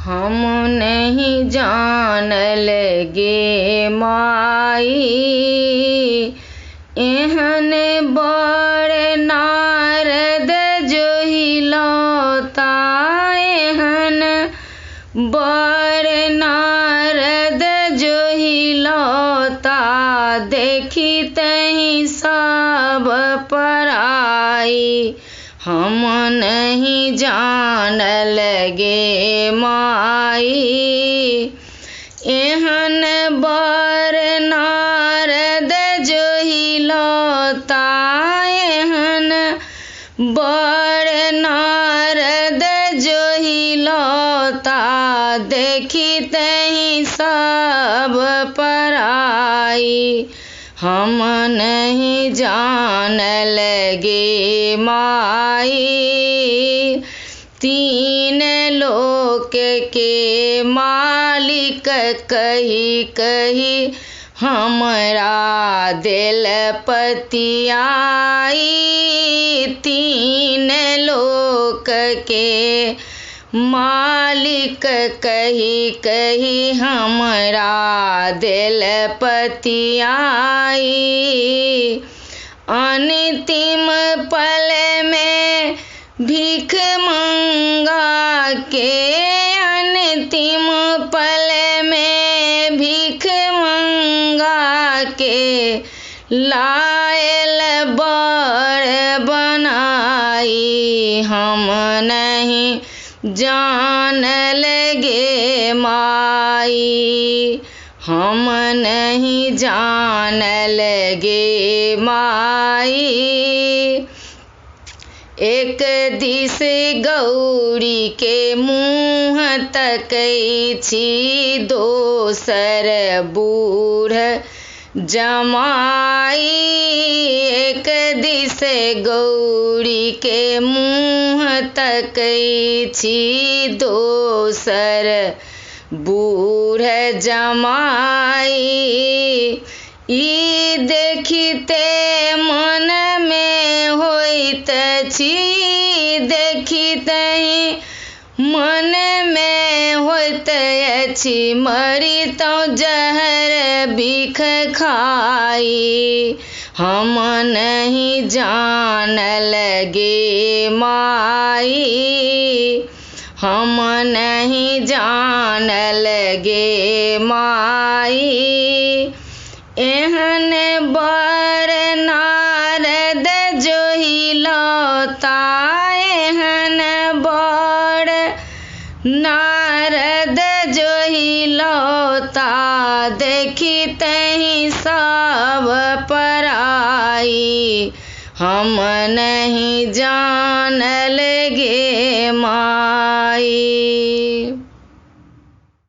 हम नहीं जानल गे माई एहन बड़ नारद जोहिलौता एहन बड़ नारद जोहिलौता देखी तही सब पराई हम नहीं जानल गे माई एहन बड़ नारद जोहिलौता एहन बड़ नारद जोहिलौता देखी तही सब पराई हम नहीं जानल गे माई तीन लोक के मालिक कही कही हमरा दिल पतियाई तीन लोक के मालिक कही कही हमरा दिल पतियाई अंतिम पल में भीख मंगा के अंतिम पल में भीख मंगा के लायल बड़ बनाई हम नहीं जानल गे माई हम नहीं जानल गे माई एक दिस गौरी के मुँह तकै छी दोसर बूढ़ जमाई एक दिस गौरी के मुँह तकै छी दोसर बूढ़ जमाई ई देखिते मन में होइत छी देखिते मन में होइत अछि मरितौ जहर बिख खाई हम नहीं जानल गे माई हम नहीं जानल गे माई एहन बड़ नारद जोहिलौता एहन बड़ नारद जोहिलौता देखी तही सब पराई हम नहीं जानल गे माई।